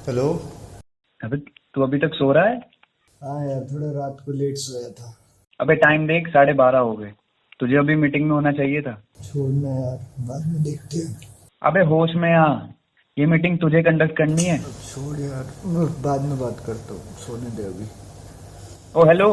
Hello. अबे तू अभी तक सो रहा है? हाँ यार, थोड़ा रात को लेट सोया था। अबे टाइम देख, 12:30 हो गए। तुझे अभी मीटिंग में होना चाहिए था। छोड़ना यार, बाद में देखते हैं। अबे होश में आ, ये मीटिंग तुझे कंडक्ट करनी है। अब छोड़ यार, मैं बाद में बात करता हूँ, सोने दे अभी। ओ हेलो।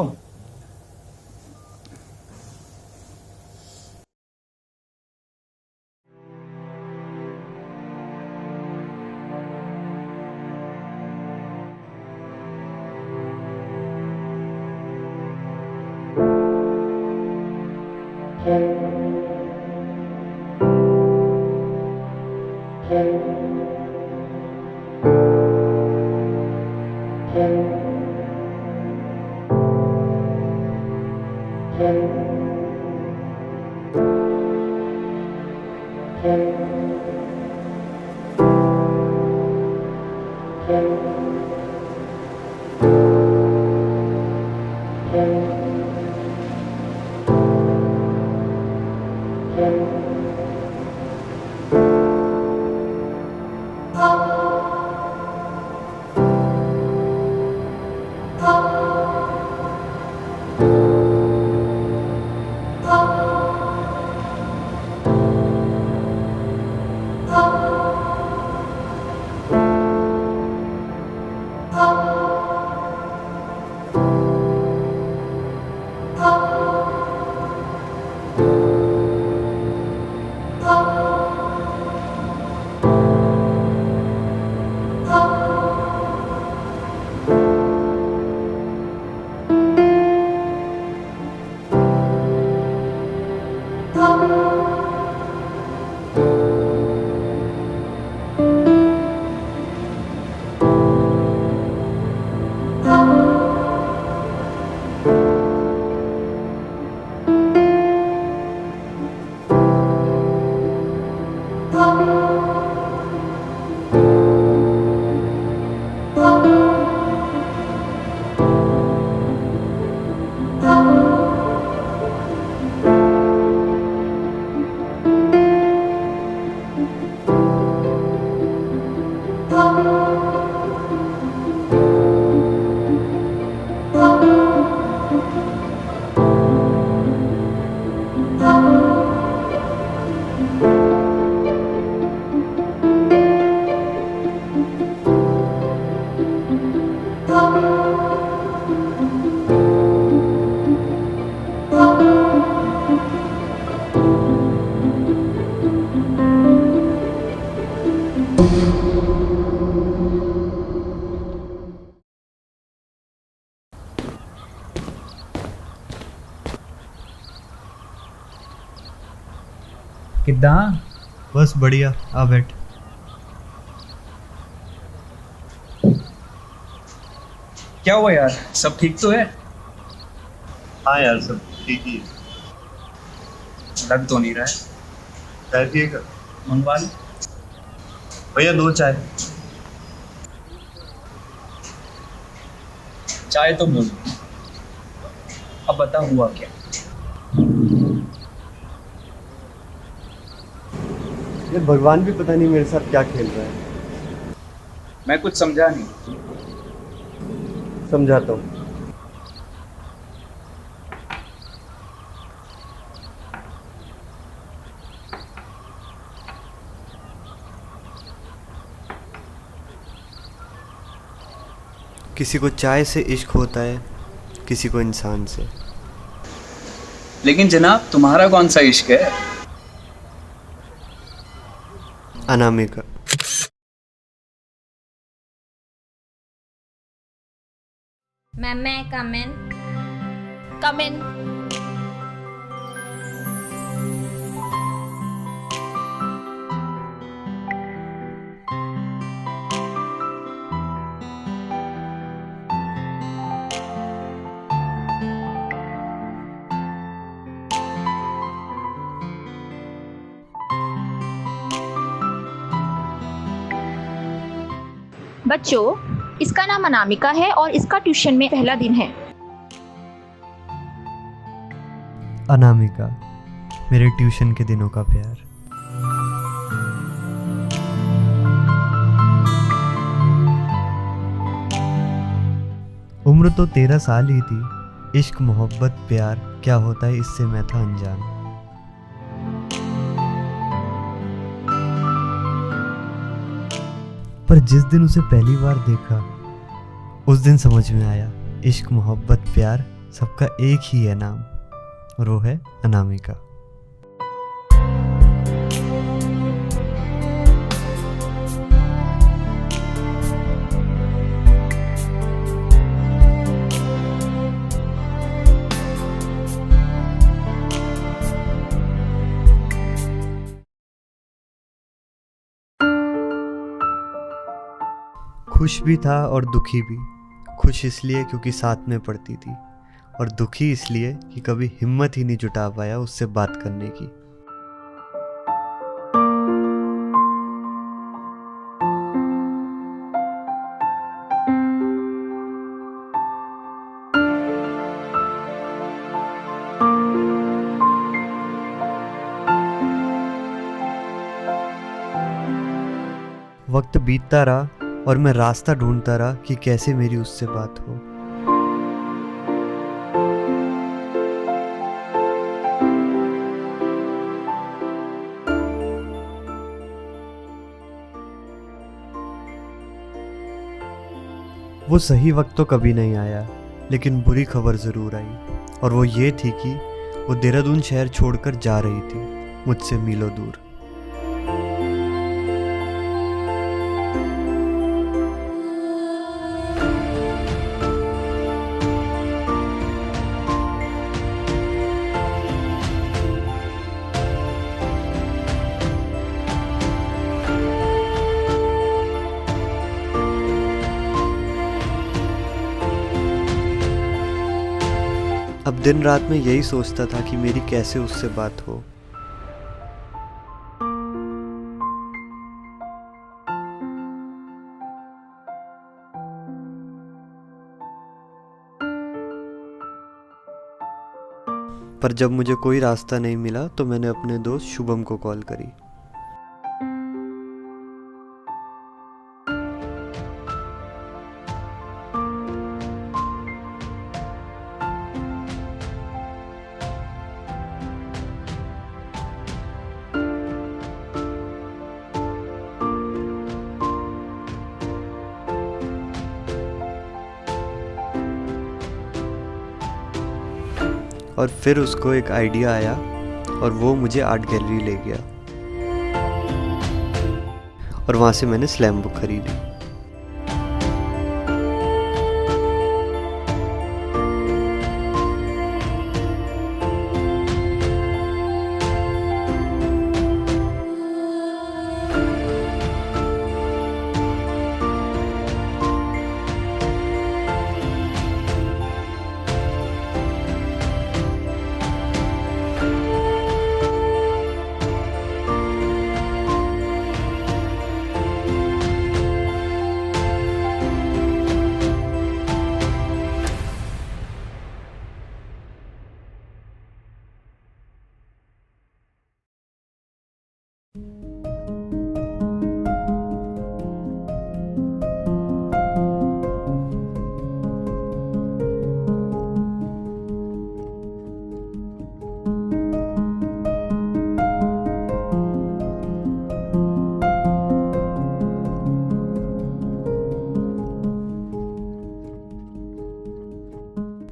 किद्दां? बस बढ़िया, आ बैठ। क्या हुआ यार, सब ठीक तो है? हाँ यार, सब ठीक ही है। लग तो नहीं रहा है। चाय पिएगा? मंगवा ली। भैया 2 चाय। चाय तो बोल। अब बता हुआ क्या? ये भगवान भी पता नहीं मेरे साथ क्या खेल रहा है। मैं कुछ समझा नहीं। समझाता हूँ। किसी को चाय से इश्क होता है, किसी को इंसान से। लेकिन जनाब, तुम्हारा कौन सा इश्क है? Anamika. Ma'am, may I come in? Come in. बच्चों, इसका नाम अनामिका है और इसका ट्यूशन में पहला दिन है। अनामिका, मेरे ट्यूशन के दिनों का प्यार। उम्र तो 13 साल ही थी, इश्क मोहब्बत प्यार क्या होता है इससे मैं था अनजान। पर जिस दिन उसे पहली बार देखा उस दिन समझ में आया, इश्क मोहब्बत प्यार सबका एक ही है नाम, और वो है अनामिका। खुश भी था और दुखी भी। खुश इसलिए क्योंकि साथ में पढ़ती थी, और दुखी इसलिए कि कभी हिम्मत ही नहीं जुटा पाया उससे बात करने की। वक्त बीतता रहा और मैं रास्ता ढूंढता रहा कि कैसे मेरी उससे बात हो। वो सही वक्त तो कभी नहीं आया, लेकिन बुरी खबर ज़रूर आई, और वो ये थी कि वो देहरादून शहर छोड़कर जा रही थी, मुझसे मीलों दूर। अब दिन रात में यही सोचता था कि मेरी कैसे उससे बात हो। पर जब मुझे कोई रास्ता नहीं मिला तो मैंने अपने दोस्त शुभम को कॉल करी। और फिर उसको एक आइडिया आया और वो मुझे आर्ट गैलरी ले गया, और वहाँ से मैंने स्लैम बुक खरीदी।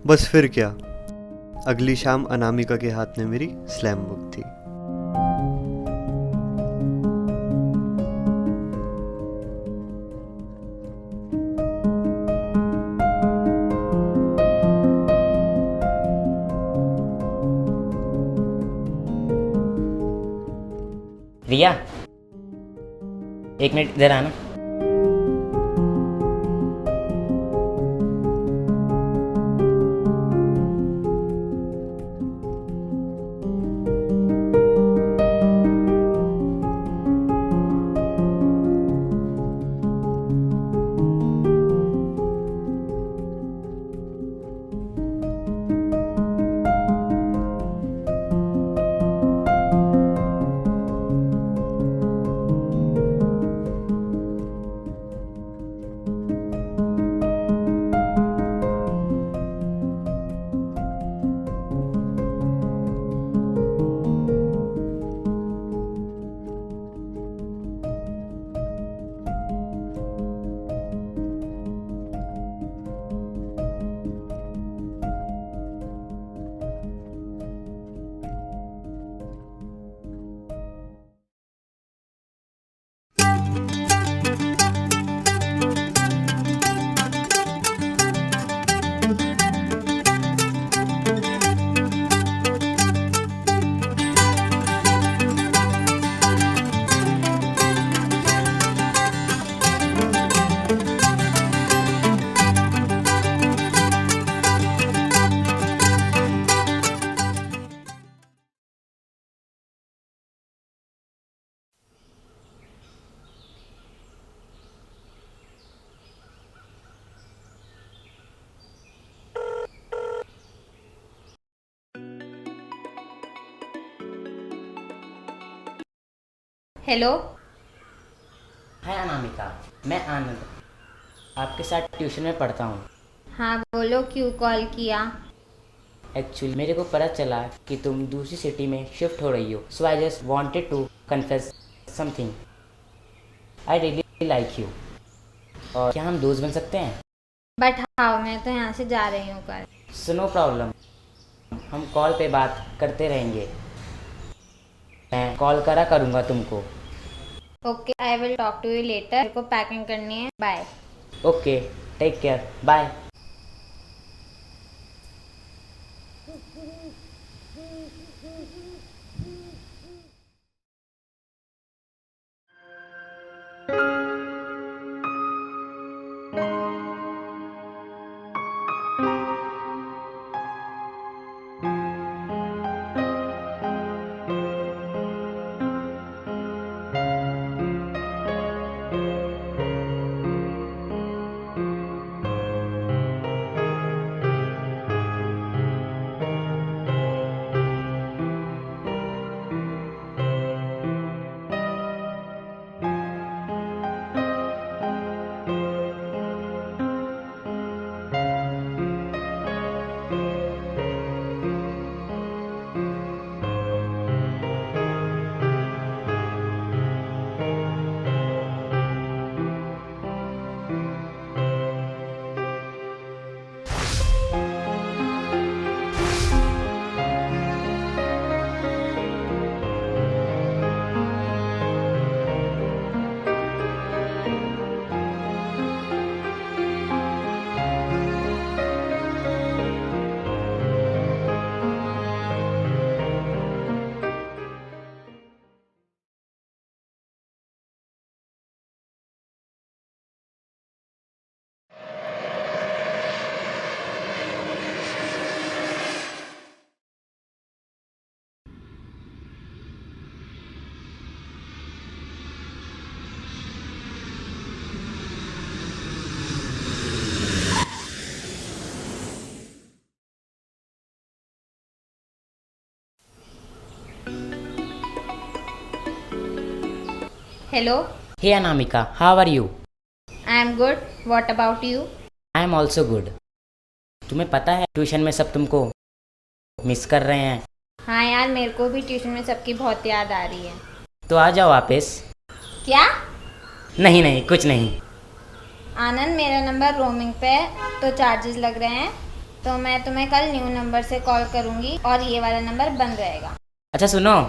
बस फिर क्या, अगली शाम अनामिका के हाथ में मेरी स्लैम बुक थी। रिया, 1 मिनट इधर आना। हेलो। हाय अनामिका, मैं आनंद आपके साथ ट्यूशन में पढ़ता हूँ। हाँ बोलो, क्यों कॉल किया? एक्चुअली मेरे को पता चला कि तुम दूसरी सिटी में शिफ्ट हो रही हो, so I just wanted to confess something. I really like you. और क्या हम दोस्त बन सकते हैं? बट हाँ, मैं तो यहाँ से जा रही हूँ कल। सो नो प्रॉब्लम, हम कॉल पे बात करते रहेंगे। मैं कॉल करा करूँगा तुमको। Okay, I will talk to you later. मेरे को पैकिंग करनी है। Bye. Okay, take care, bye. Hello. Hey Anamika, how are you? I am good. What about you? I am also good. तुम्हें पता है ट्यूशन में सब तुमको मिस कर रहे हैं। हाँ यार, मेरे को भी ट्यूशन में सबकी बहुत याद आ रही है। तो आ जाओ वापस। क्या? नहीं नहीं, कुछ नहीं। आनंद, मेरा नंबर रोमिंग पे है तो चार्जेस लग रहे हैं, तो मैं तुम्हें कल न्यू नंबर से कॉल करूँगी और ये वाला नंबर बंद रहेगा। अच्छा सुनो,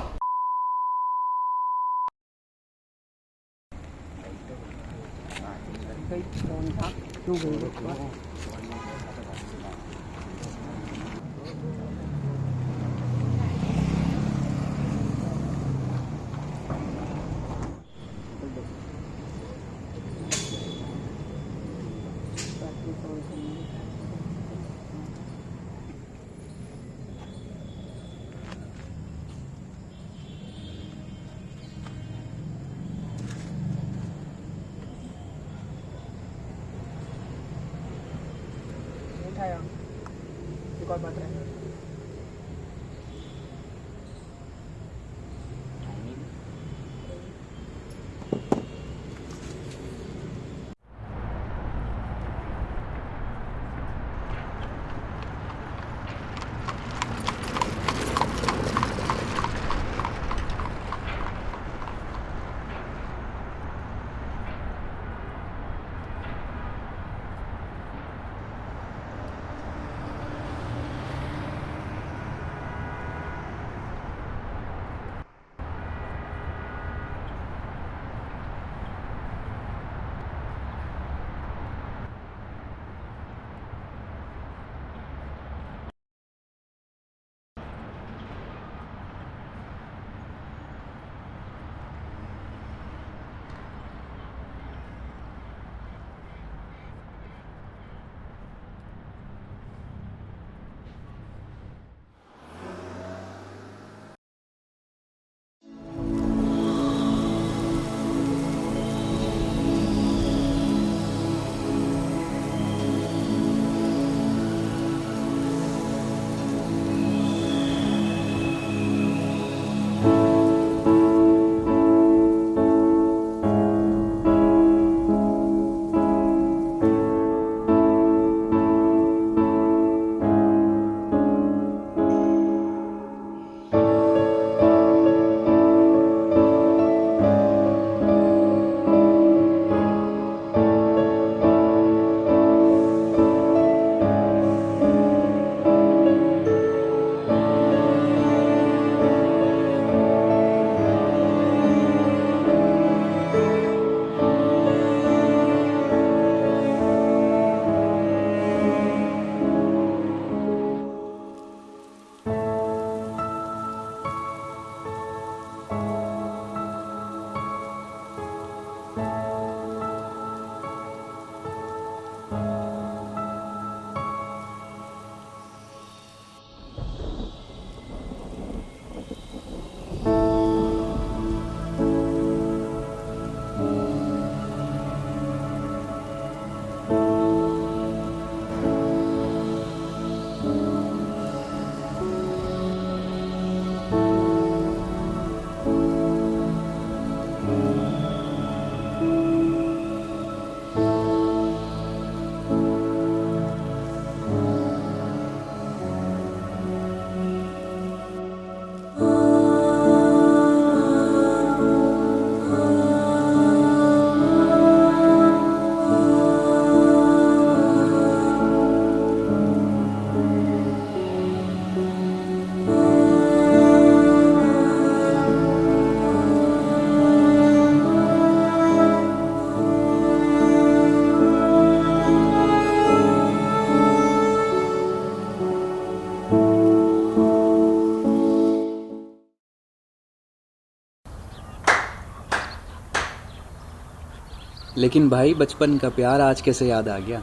लेकिन भाई बचपन का प्यार आज कैसे याद आ गया?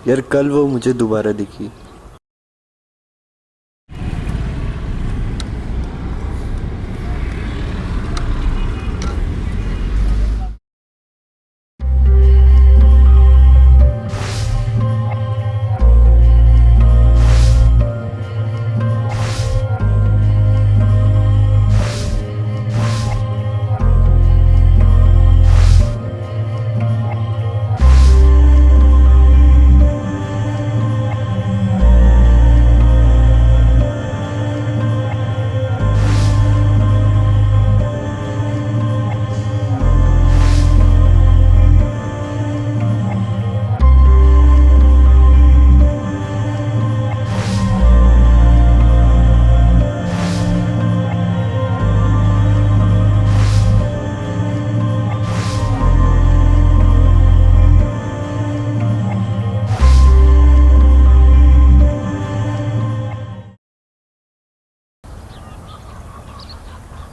यार कल वो मुझे दोबारा दिखी।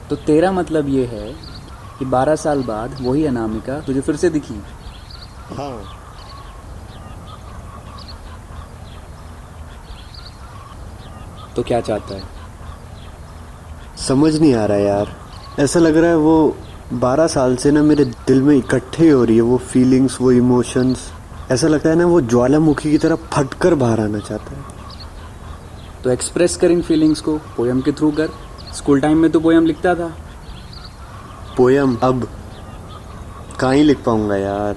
तो तेरा मतलब ये है कि 12 साल बाद वही अनामिका तुझे फिर से दिखी? हाँ। तो क्या चाहता है? समझ नहीं आ रहा यार, ऐसा लग रहा है वो 12 साल से ना मेरे दिल में इकट्ठे हो रही है वो फीलिंग्स, वो इमोशंस। ऐसा लगता है ना वो ज्वालामुखी की तरह फटकर बाहर आना चाहता है। तो एक्सप्रेस कर इन फीलिंग्स को पोयम के थ्रू कर। स्कूल टाइम में तो पोयम लिखता था। पोयम अब कहाँ ही लिख पाऊंगा यार।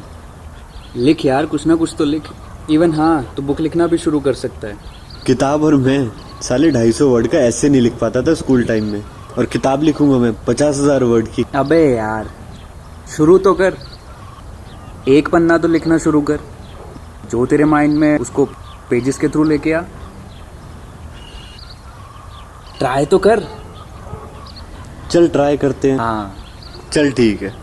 लिख यार, कुछ ना कुछ तो लिख। इवन हाँ, तो बुक लिखना भी शुरू कर सकता है। किताब और मैं साले 250 वर्ड का ऐसे नहीं लिख पाता था स्कूल टाइम में, और किताब लिखूंगा मैं 50,000 वर्ड की। अबे यार, शुरू तो कर। एक पन्ना तो लिखना शुरू कर। जो तेरे माइंड में उसको पेजेस के थ्रू लेके आ। ट्राई तो कर। चल ट्राई करते हैं। हाँ चल ठीक है।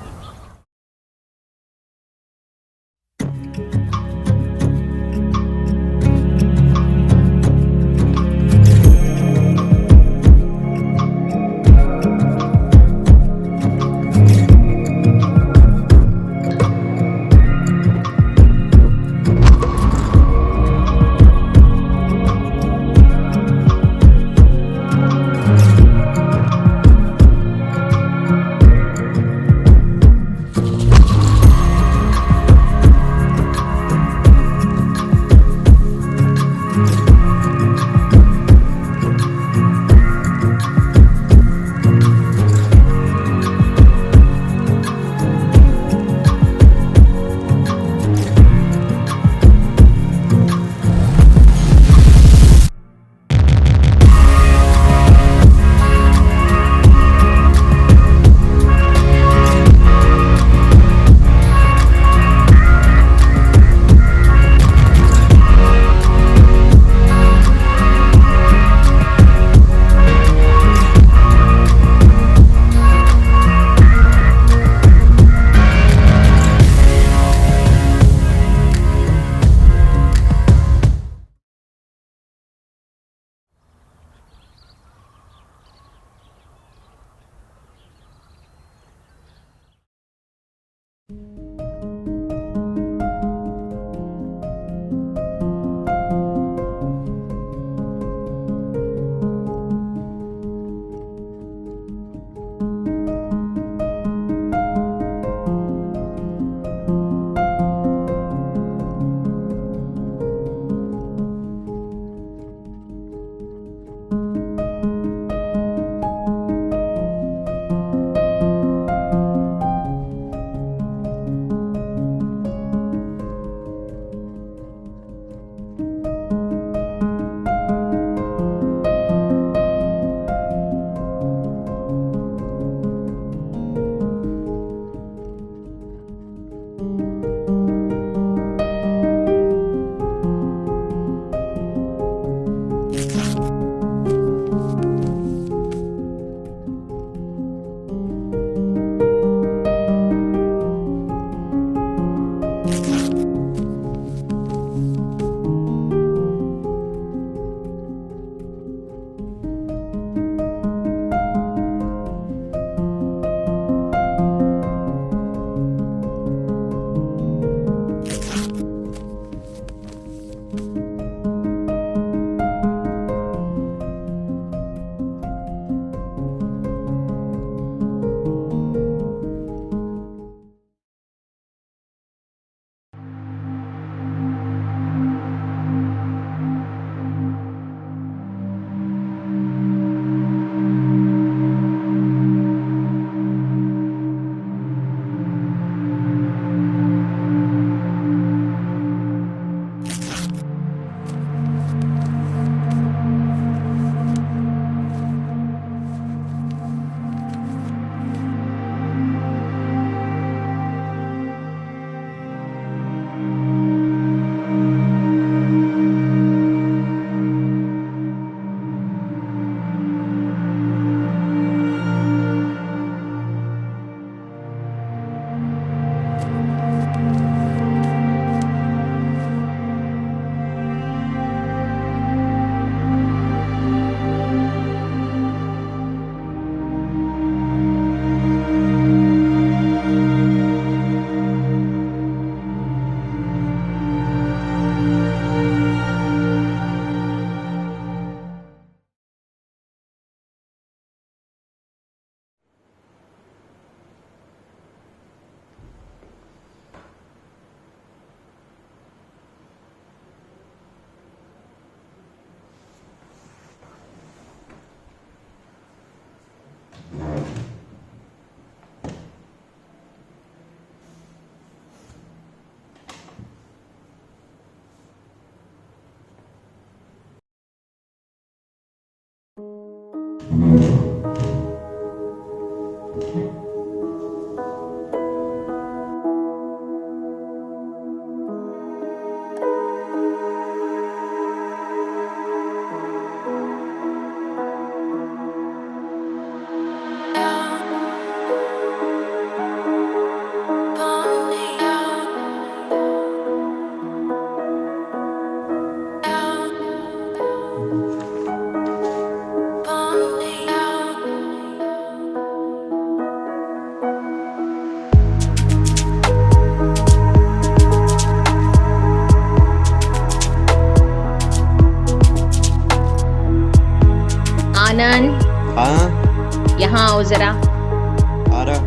आनंद, हाँ यहाँ आओ जरा। आ रहा।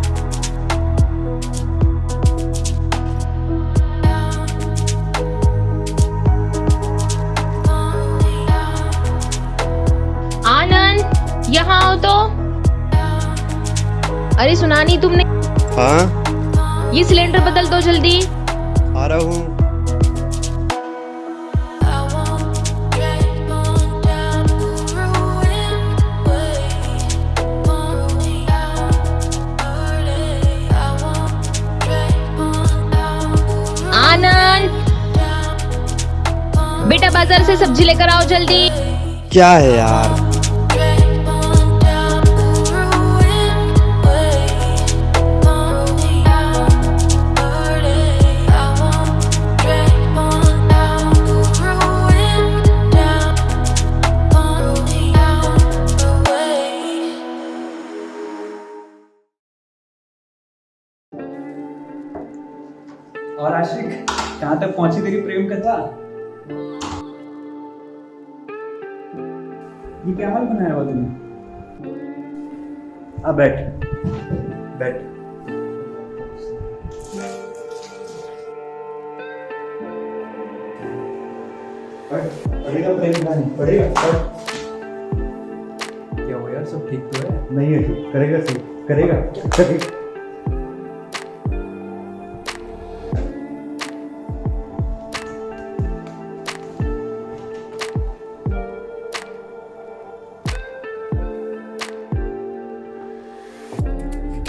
आनंद, यहाँ आओ तो। अरे सुना नहीं तुमने? हाँ ये सिलेंडर बदल दो जल्दी। आ रहा हूँ। आनंद, बेटा बाजार से सब्जी लेकर आओ जल्दी। क्या है यार? और आशिक, कहाँ तक पहुंची तेरी प्रेम कथा? ये क्या हाल बनाया हुआ तूने? अब बैठ बैठ। पढ़ेगा प्रेम कहानी, पढ़ेगा पढ़। क्या हो यार, सब ठीक तो है? नहीं है ठीक, करेगा सही, करेगा करेगा।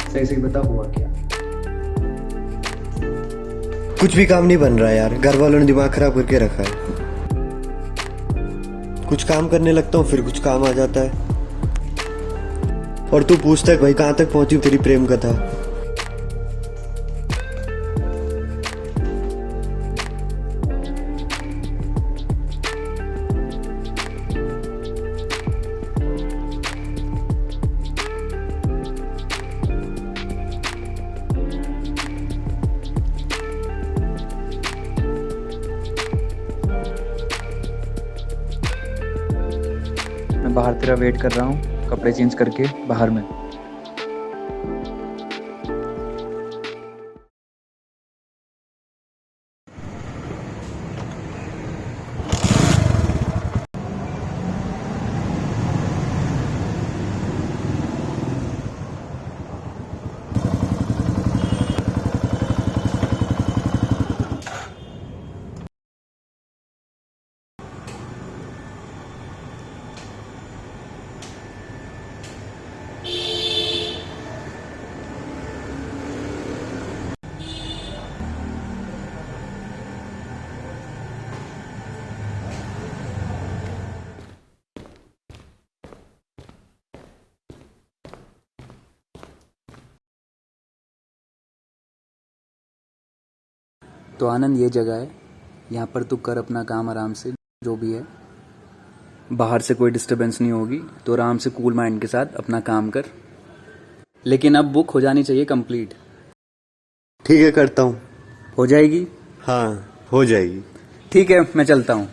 सही सही बता, हुआ क्या? कुछ भी काम नहीं बन रहा यार, घर वालों ने दिमाग खराब करके रखा है। कुछ काम करने लगता हूँ फिर कुछ काम आ जाता है। और तू पूछता है भाई कहाँ तक पहुंची तेरी प्रेम कथा। मैं बाहर तेरा वेट कर रहा हूँ, कपड़े चेंज करके बाहर में। तो आनंद, ये जगह है, यहाँ पर तू कर अपना काम आराम से, जो भी है। बाहर से कोई डिस्टरबेंस नहीं होगी, तो आराम से कूल माइंड के साथ अपना काम कर। लेकिन अब बुक हो जानी चाहिए कंप्लीट। ठीक है करता हूँ। हो जाएगी? हाँ हो जाएगी। ठीक है, मैं चलता हूँ।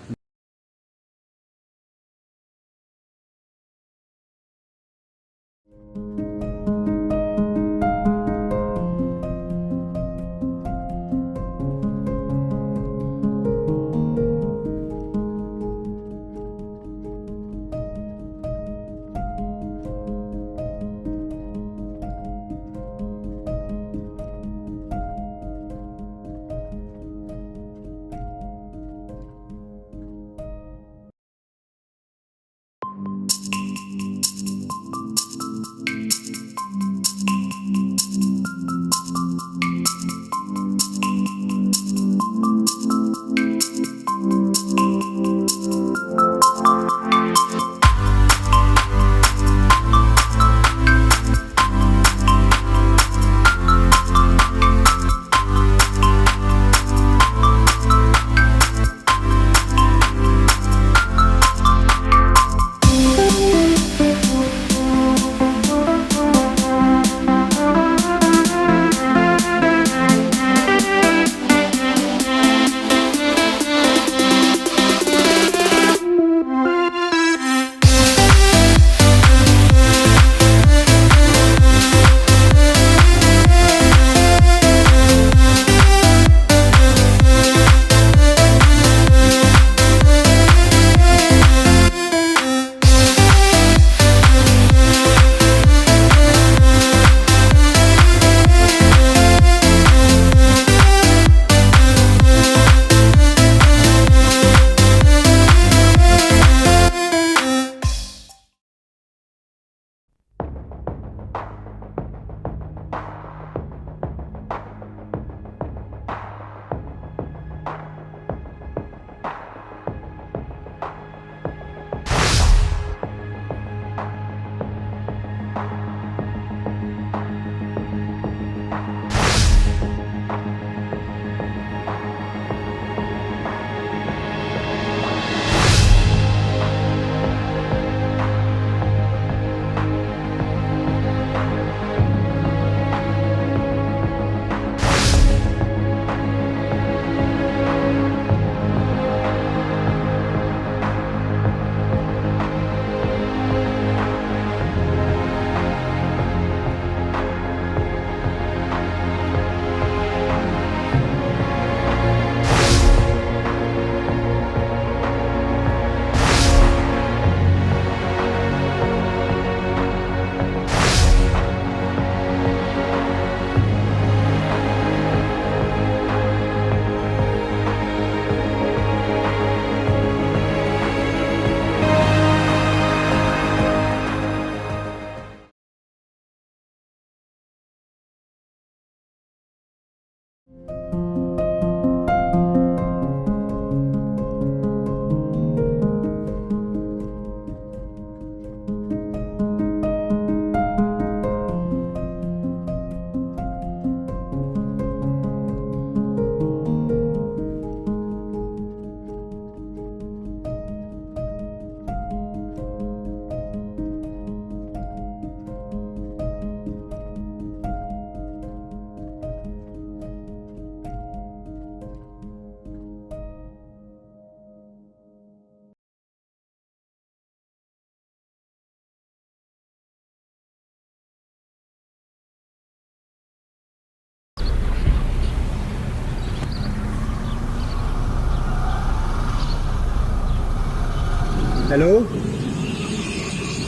हेलो,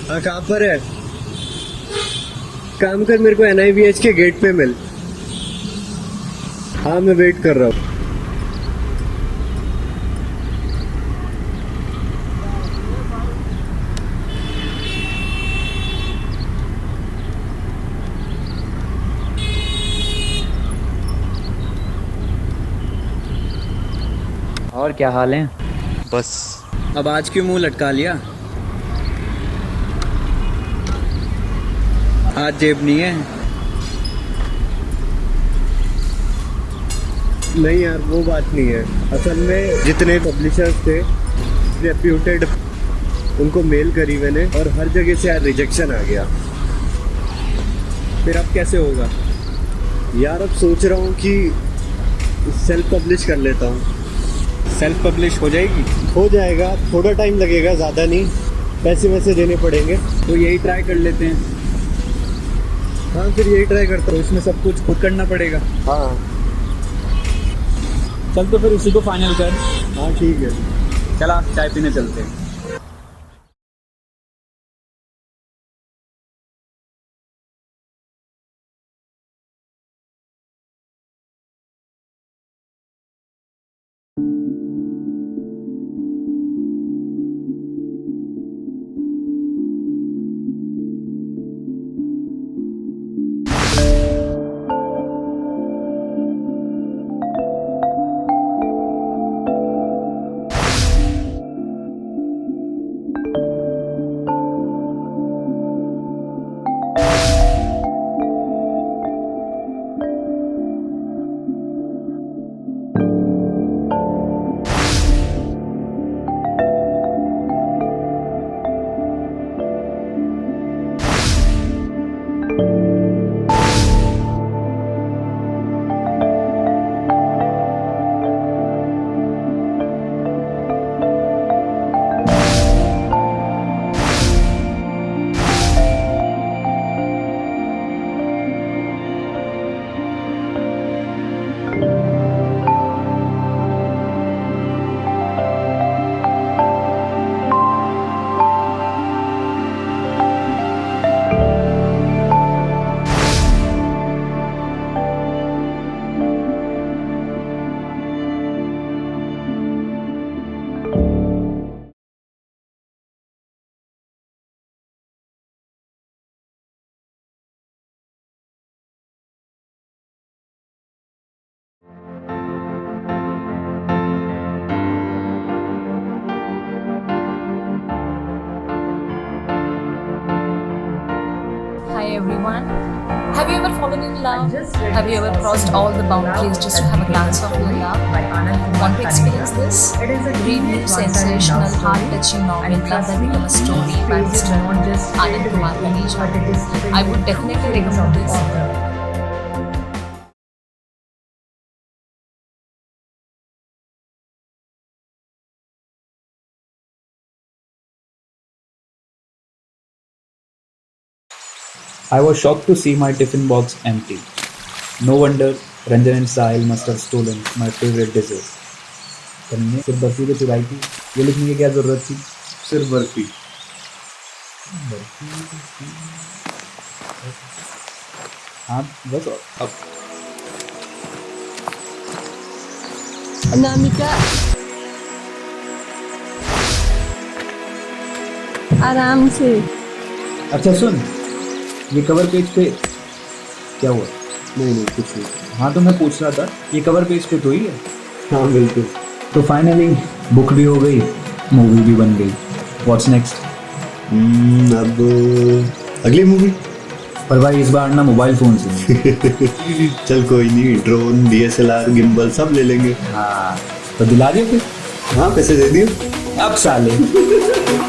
हाँ कहाँ पर है? काम कर, मेरे को NIVH के गेट पे मिल। हाँ मैं वेट कर रहा हूँ। और क्या हाल है? बस अब आज क्यों मुंह लटका लिया? आज जेब नहीं है? नहीं यार, वो बात नहीं है। असल में जितने पब्लिशर्स थे रेप्यूटेड, उनको मेल करी मैंने और हर जगह से यार रिजेक्शन आ गया। फिर अब कैसे होगा? यार अब सोच रहा हूँ कि सेल्फ पब्लिश कर लेता हूँ। सेल्फ पब्लिश हो जाएगी? हो जाएगा, थोड़ा टाइम लगेगा, ज़्यादा नहीं। पैसे वैसे देने पड़ेंगे। तो यही ट्राई कर लेते हैं। हाँ फिर यही ट्राई करता तो हूँ। इसमें सब कुछ खुद करना पड़ेगा। हाँ चल तो फिर उसी को फाइनल कर। हाँ ठीक है। चला चाय पीने चलते हैं। Hi everyone. Have you ever fallen in love? Have you ever crossed all the boundaries just to have a glance of your love? Want to experience this? Read new, sensational, heart-touching novel Love That Became a Story by Mr. Anand Kumar Ganesh. I would definitely recommend this. I was shocked to see my tiffin box empty. No wonder Ranjan and Sahil must have stolen my favorite dishes. तुमने सिर्फ बर्फी को चुराई थी, ये लिखने की क्या जरूरत थी? सिर्फ बर्फी। हाँ बस अब अनामिका, आराम से। अच्छा सुन, ये कवर पेज पे क्या हुआ? नहीं कुछ नहीं। हाँ तो मैं पूछ रहा था, ये कवर पेज पे तो ही है? हाँ बिल्कुल। तो फाइनली बुक भी हो गई, मूवी भी बन गई। What's next? अब अगली मूवी। पर भाई इस बार ना मोबाइल फोन से। चल कोई नहीं, ड्रोन, DSLR, गिम्बल सब ले लेंगे। हाँ तो दिला दियो फिर। हाँ पैसे दे दियो। अब साले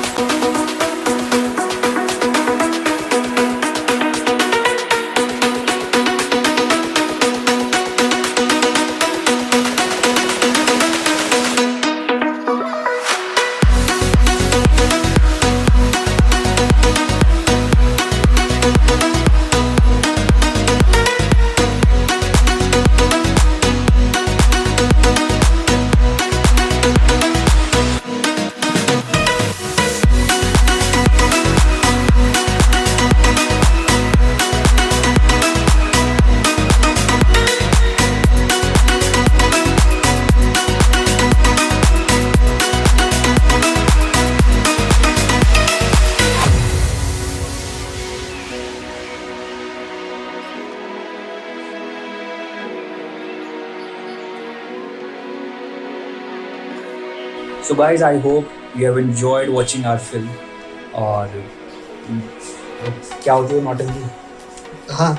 So guys, I hope you have enjoyed watching our film. और क्या होती है नौटंकी? हाँ,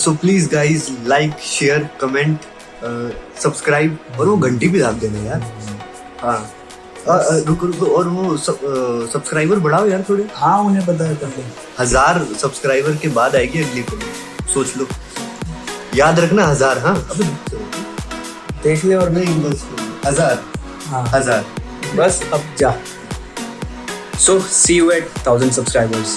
so please guys like share comment subscribe और वो घंटी भी दाब देना यार. हाँ रुको और वो सब्सक्राइबर बढ़ाओ यार थोड़े. हाँ उन्हें पता है तब 1000 सब्सक्राइबर के बाद आएगी अगली फिल्म. सोच लो, याद रखना 1000. हाँ अब देख ले और नहीं बस 1000. हाँ 1000 बस अब जा. So see you at 1000 subscribers.